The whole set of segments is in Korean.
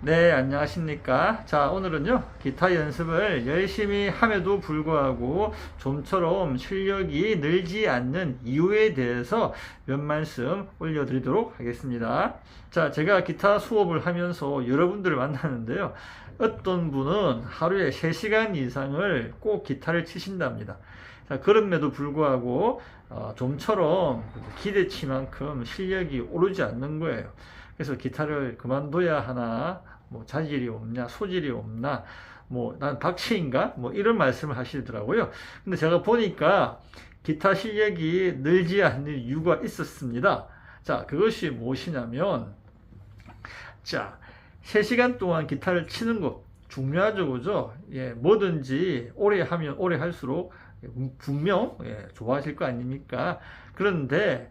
네, 안녕하십니까. 자, 오늘은요, 기타 연습을 열심히 함에도 불구하고 좀처럼 실력이 늘지 않는 이유에 대해서 몇 말씀 올려드리도록 하겠습니다. 자, 제가 기타 수업을 하면서 여러분들을 만나는데요. 어떤 분은 하루에 3시간 이상을 꼭 기타를 치신답니다. 자, 그럼에도 불구하고 좀처럼 기대치만큼 실력이 오르지 않는 거예요. 그래서 기타를 그만둬야 하나, 뭐 자질이 없냐, 소질이 없나, 뭐 난 박치인가, 뭐 이런 말씀을 하시더라고요. 근데 제가 보니까 기타 실력이 늘지 않는 이유가 있었습니다. 자, 그것이 무엇이냐면, 자, 3시간 동안 기타를 치는 거 중요하죠, 그죠? 예, 뭐든지 오래 하면 오래 할수록 분명 좋아하실 거 아닙니까? 그런데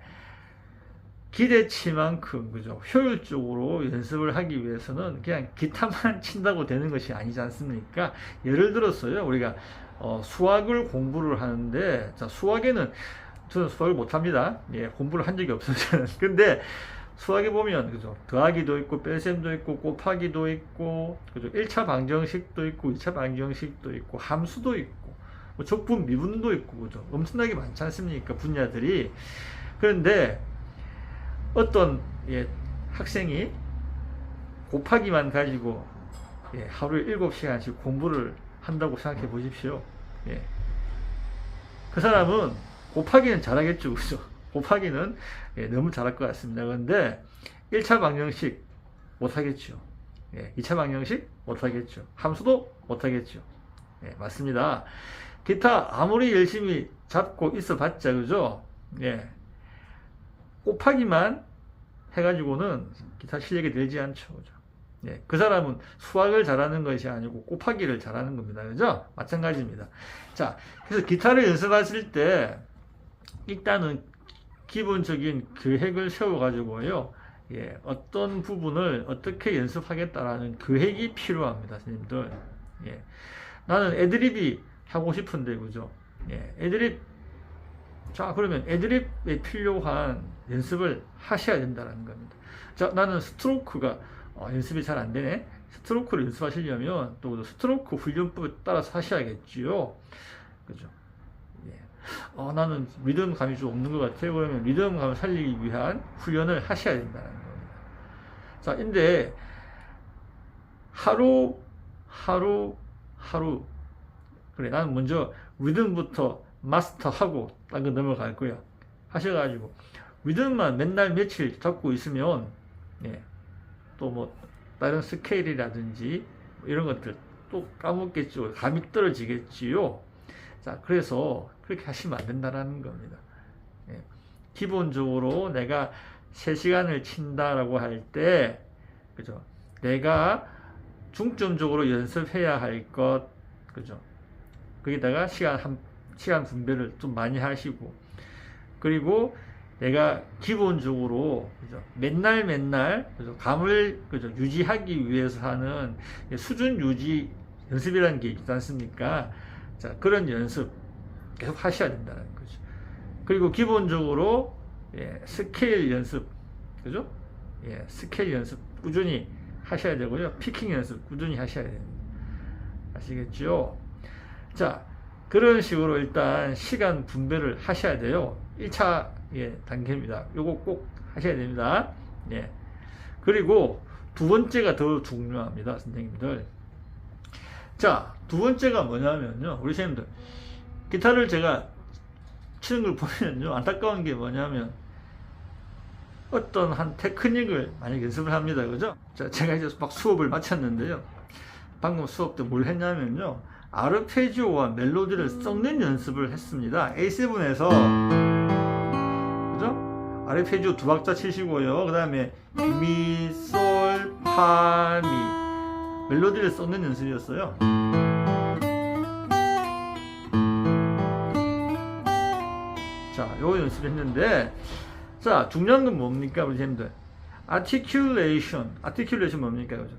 기대치만큼 그죠, 효율적으로 연습을 하기 위해서는 그냥 기타만 친다고 되는 것이 아니지 않습니까? 예를 들어서요, 우리가 수학을 공부를 하는데, 자, 수학에는 저는 수학을 못합니다. 예, 공부를 한 적이 없어요, 저는. 근데 수학에 보면 그죠, 더하기도 있고 뺄셈도 있고 곱하기도 있고 그죠, 1차 방정식도 있고 2차 방정식도 있고 함수도 있고 뭐 적분 미분도 있고 그죠, 엄청나게 많지 않습니까, 분야들이. 그런데 어떤 학생이 곱하기만 가지고 하루에 7시간씩 공부를 한다고 생각해 보십시오. 예. 그 사람은 곱하기는 잘하겠죠, 그죠? 곱하기는 너무 잘할 것 같습니다. 그런데 1차 방정식 못하겠죠. 2차 방정식 못하겠죠. 함수도 못하겠죠. 맞습니다. 기타 아무리 열심히 잡고 있어 봤자, 그죠? 곱하기만 해가지고는 기타 실력이 늘지 않죠. 그죠? 그 사람은 수학을 잘하는 것이 아니고 곱하기를 잘하는 겁니다. 그죠? 마찬가지입니다. 자, 그래서 기타를 연습하실 때 일단은 기본적인 계획을 세워가지고요. 어떤 부분을 어떻게 연습하겠다라는 계획이 필요합니다, 선생님들. 나는 애드립이 하고 싶은데, 그죠? 애드립, 자, 그러면 애드립에 필요한 연습을 하셔야 된다는 겁니다. 자, 나는 스트로크가 연습이 잘 안 되네. 스트로크를 연습하시려면 또 스트로크 훈련법에 따라서 하셔야겠지요. 그죠? 나는 리듬감이 좀 없는 것 같아요. 그러면 리듬감을 살리기 위한 훈련을 하셔야 된다는 겁니다. 자, 근데 하루 그래, 나는 먼저 리듬부터 마스터하고 딴 거 넘어갈 거야 하셔가지고 리듬만 맨날 며칠 잡고 있으면 또 뭐 다른 스케일이라든지 뭐 이런 것들 또 까먹겠죠. 감이 떨어지겠지요. 자, 그래서 그렇게 하시면 안 된다는 겁니다. 기본적으로 내가 3시간을 친다라고 할 때, 그죠? 내가 중점적으로 연습해야 할 것, 그죠? 거기다가 시간 분배를 좀 많이 하시고, 그리고 내가 기본적으로 그죠, 맨날 그죠, 감을 그죠, 유지하기 위해서 하는 수준 유지 연습이라는 게 있지 않습니까? 자, 그런 연습 계속 하셔야 된다는 거죠. 그리고 기본적으로 스케일 연습, 그죠? 스케일 연습 꾸준히 하셔야 되고요. 피킹 연습 꾸준히 하셔야 됩니다. 아시겠죠? 자, 그런 식으로 일단 시간 분배를 하셔야 돼요. 1차 단계입니다. 요거 꼭 하셔야 됩니다. 그리고 두 번째가 더 중요합니다, 선생님들. 자, 두 번째가 뭐냐면요, 우리 선생님들, 기타를 제가 치는 걸 보면요, 안타까운 게 뭐냐면 어떤 한 테크닉을 만약 연습을 합니다, 그죠? 자, 제가 이제 막 수업을 마쳤는데요, 방금 수업 때 뭘 했냐면요, 아르페지오와 멜로디를 섞는 연습을 했습니다. A7에서 그죠? 아르페지오 2박자 치시고요. 그 다음에 미, 솔, 파, 미 멜로디를 섞는 연습이었어요. 자, 요 연습을 했는데, 자, 중요한 건 뭡니까, 우리 쌤들? 아티큘레이션 뭡니까, 그죠?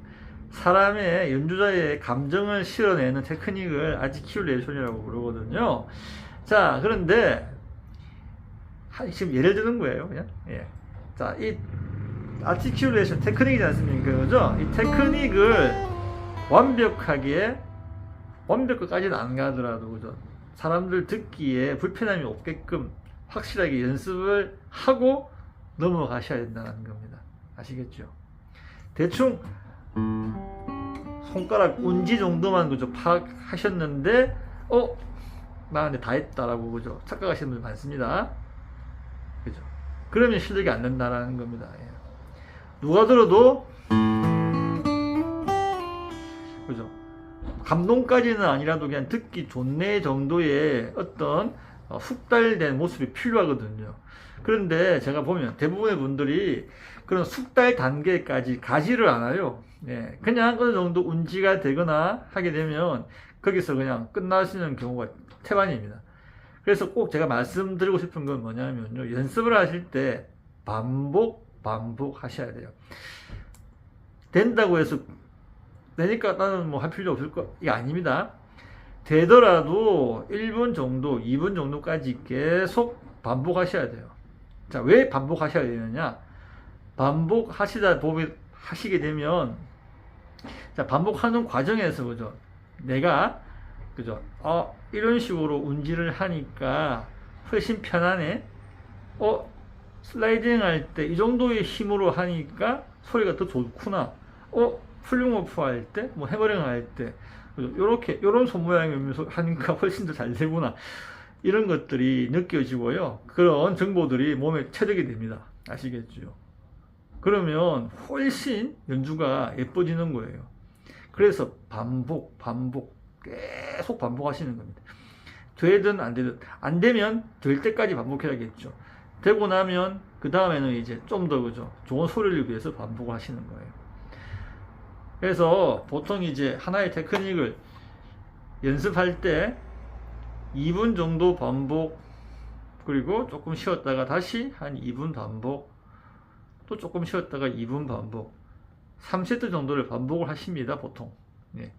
사람의 연주자의 감정을 실어내는 테크닉을 아티큘레이션이라고 부르거든요. 자, 그런데 지금 예를 드는 거예요, 그냥. 자, 이 아티큘레이션 테크닉이지 않습니까? 그죠? 이 테크닉을 완벽하게까지는 안 가더라도, 그죠? 사람들 듣기에 불편함이 없게끔 확실하게 연습을 하고 넘어가셔야 된다는 겁니다. 아시겠죠? 대충 손가락 운지 정도만, 그죠? 파악하셨는데, 나 근데 다 했다라고, 그죠? 착각하시는 분들 많습니다. 그죠? 그러면 실력이 안 된다라는 겁니다. 예. 누가 들어도, 그죠? 감동까지는 아니라도 그냥 듣기 좋네 정도의 어떤 숙달된 모습이 필요하거든요. 그런데 제가 보면 대부분의 분들이 그런 숙달 단계까지 가지를 않아요. 예, 그냥 어느 정도 운지가 되거나 하게 되면 거기서 그냥 끝나시는 경우가 태반입니다. 그래서 꼭 제가 말씀드리고 싶은 건 뭐냐면요, 연습을 하실 때 반복 하셔야 돼요. 된다고 해서 되니까 나는 뭐 할 필요 없을 거, 이게 아닙니다. 되더라도 1분 정도, 2분 정도까지 계속 반복하셔야 돼요. 자, 왜 반복하셔야 되느냐? 하시게 되면, 자, 반복하는 과정에서, 그죠? 내가, 그죠? 이런 식으로 운지를 하니까 훨씬 편하네? 슬라이딩 할 때 이 정도의 힘으로 하니까 소리가 더 좋구나. 풀링오프 할 때, 뭐 해머링 할 때, 요런 손 모양이면서 하니까 훨씬 더 잘 되구나. 이런 것들이 느껴지고요. 그런 정보들이 몸에 체득이 됩니다. 아시겠죠? 그러면 훨씬 연주가 예뻐지는 거예요. 그래서 계속 반복하시는 겁니다. 되든 안 되든, 안 되면 될 때까지 반복해야겠죠. 되고 나면 그 다음에는 이제 좀 더, 그죠? 좋은 소리를 위해서 반복을 하시는 거예요. 그래서 보통 이제 하나의 테크닉을 연습할 때 2분 정도 반복, 그리고 조금 쉬었다가 다시 한 2분 반복, 또 조금 쉬었다가 2분 반복, 3세트 정도를 반복을 하십니다, 보통. 예.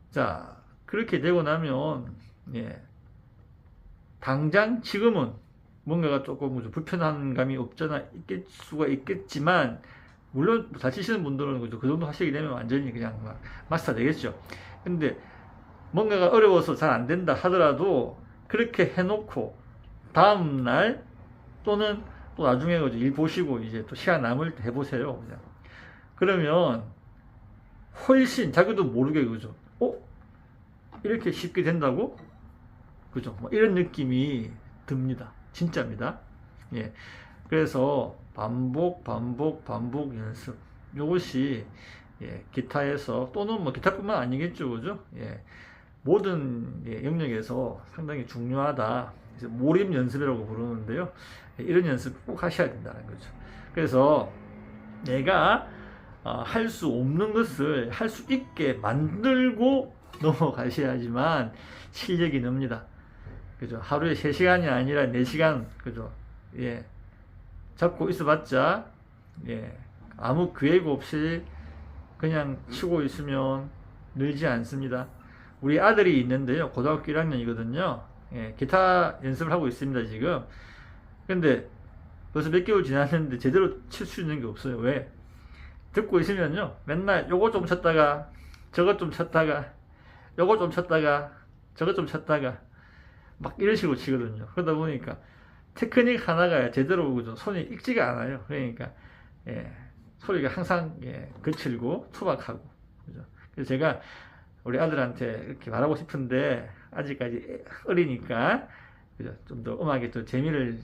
자, 그렇게 되고 나면, 예, 당장 지금은 뭔가가 조금 불편한 감이 없잖아 있을 수가 있겠지만, 물론 잘 치시는 분들은 그 정도 하시게 되면 완전히 그냥 마스터 되겠죠. 근데 뭔가가 어려워서 잘 안 된다 하더라도 그렇게 해놓고 다음날 또는 또 나중에 일 보시고 이제 또 시간 남을 때 해보세요. 그냥. 그러면 훨씬 자기도 모르게, 그죠? 이렇게 쉽게 된다고? 그죠? 이런 느낌이 듭니다. 진짜입니다. 예. 그래서 반복 연습. 요것이, 예, 기타에서, 또는 뭐 기타뿐만 아니겠죠. 그죠? 예. 모든, 예, 영역에서 상당히 중요하다. 몰입 연습이라고 부르는데요. 예, 이런 연습 꼭 하셔야 된다는 거죠. 그래서 내가 할 수 없는 것을 할 수 있게 만들고 넘어가셔야지만 실력이 늡니다. 그죠? 하루에 3시간이 아니라 4시간, 그죠? 예. 잡고 있어봤자, 예, 아무 계획 없이 그냥 치고 있으면 늘지 않습니다. 우리 아들이 있는데요, 고등학교 1학년이거든요. 예, 기타 연습을 하고 있습니다, 지금. 근데 벌써 몇 개월 지났는데 제대로 칠 수 있는 게 없어요. 왜? 듣고 있으면요, 맨날 요거 좀 쳤다가 저것 좀 쳤다가 요거 좀 쳤다가 저것 좀 쳤다가 막 이런 식으로 치거든요. 그러다 보니까 테크닉 하나가 제대로, 그죠? 손이 익지가 않아요. 그러니까, 예, 소리가 항상, 예, 거칠고 투박하고, 그죠? 그래서 제가 우리 아들한테 이렇게 말하고 싶은데 아직까지 어리니까, 그죠? 좀 더 음악에 또 재미를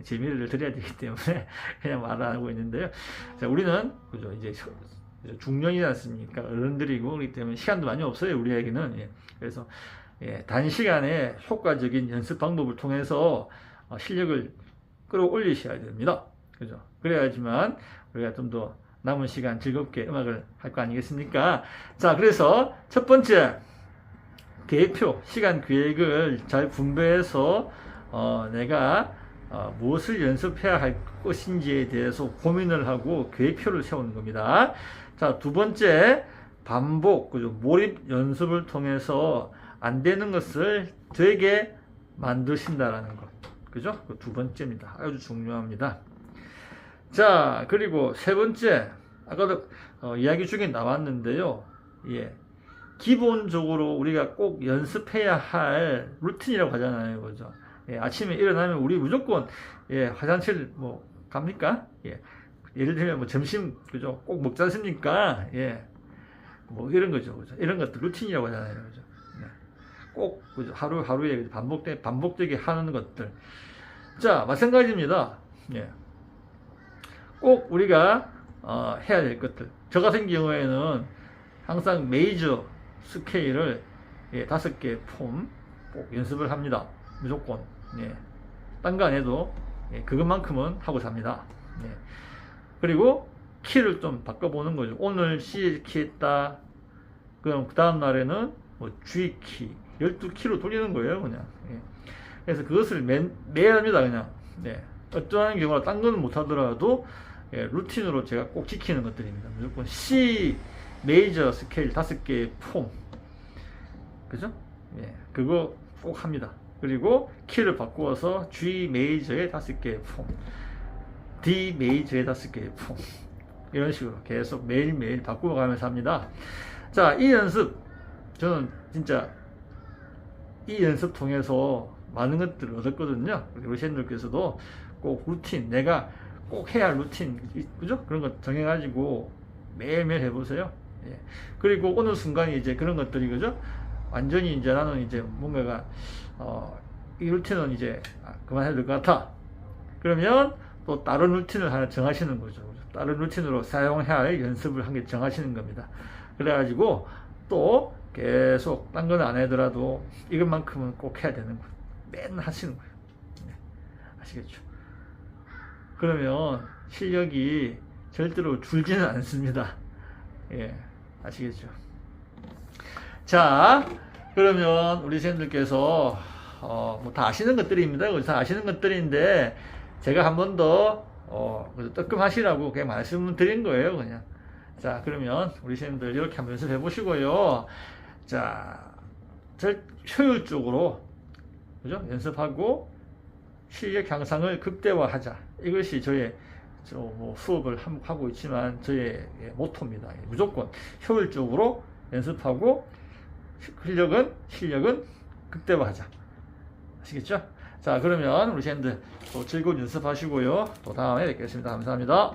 드려야 되기 때문에 그냥 말 안 하고 있는데요. 자, 우리는, 그죠? 이제 중년이지 않습니까? 어른들이고, 그렇기 때문에 시간도 많이 없어요, 우리에게는. 예. 그래서, 예, 단시간에 효과적인 연습 방법을 통해서 실력을 끌어올리셔야 됩니다. 그죠? 그래야지만 우리가 좀 더 남은 시간 즐겁게 음악을 할 거 아니겠습니까? 자, 그래서 첫 번째, 계획표, 시간 계획을 잘 분배해서 내가 무엇을 연습해야 할 것인지에 대해서 고민을 하고 계획표를 세우는 겁니다. 자, 두 번째, 반복, 그죠? 몰입 연습을 통해서 안 되는 것을 되게 만드신다라는 것. 그죠? 그 두 번째입니다. 아주 중요합니다. 자, 그리고 세 번째, 아까도 이야기 중에 나왔는데요. 예. 기본적으로 우리가 꼭 연습해야 할 루틴이라고 하잖아요. 그죠? 예, 아침에 일어나면 우리 무조건, 예, 화장실 뭐, 갑니까? 예. 예를 들면 뭐 점심, 그죠? 꼭 먹지 않습니까? 예. 뭐 이런 거죠. 그죠? 이런 것들 루틴이라고 하잖아요. 그죠? 예. 꼭, 그죠? 하루에 반복되게 하는 것들. 자, 마찬가지입니다. 예. 꼭 우리가, 해야 될 것들. 저 같은 경우에는 항상 메이저 스케일을 5개 폼 꼭 연습을 합니다. 무조건. 예. 딴 거 안 해도 그것만큼은 하고 삽니다. 예. 그리고 키를 좀 바꿔보는 거죠. 오늘 C 키 했다. 그럼 그 다음 날에는 뭐 G 키 12키로 돌리는 거예요, 그냥. 예. 그래서 그것을 매일 합니다, 그냥. 예. 어떠한 경우나 딴 거는 못 하더라도 루틴으로 제가 꼭 지키는 것들입니다. 무조건 C 메이저 스케일 5개의 폼. 그죠? 예. 그거 꼭 합니다. 그리고 키를 바꾸어서 G 메이저의 5개의 폼. D 메이저의 5개의 폼. 이런 식으로 계속 매일매일 바꾸어가면서 합니다. 자, 이 연습. 저는 진짜 이 연습 통해서 많은 것들을 얻었거든요. 우리 어르신들께서도 꼭 루틴, 내가 꼭 해야 할 루틴, 그죠? 그런 거 정해가지고 매일매일 해보세요. 예. 그리고 어느 순간에 이제 그런 것들이, 그죠? 완전히 이제 나는 이제 뭔가가, 이 루틴은 이제 그만해도 될 것 같아. 그러면 또 다른 루틴을 하나 정하시는 거죠. 다른 루틴으로 사용해야 할 연습을 한 개 정하시는 겁니다. 그래가지고 또 계속 딴 건 안 하더라도 이것만큼은 꼭 해야 되는 거예요. 맨날 하시는 거예요. 네. 아시겠죠? 그러면 실력이 절대로 줄지는 않습니다. 예, 아시겠죠? 자, 그러면 우리 선생님들께서 뭐 다 아시는 것들입니다. 다 아시는 것들인데 제가 한 번 더 뜨끔하시라고 그냥 말씀을 드린 거예요, 그냥. 자, 그러면 우리 선생님들 이렇게 한번 연습해 보시고요. 자, 효율적으로, 그죠? 연습하고 실력 향상을 극대화하자. 이것이 저의 뭐 수업을 하고 있지만 저의 모토입니다. 무조건 효율적으로 연습하고 실력은 극대화하자. 아시겠죠? 자, 그러면 우리 선생님들 또 즐거운 연습하시고요. 또 다음에 뵙겠습니다. 감사합니다.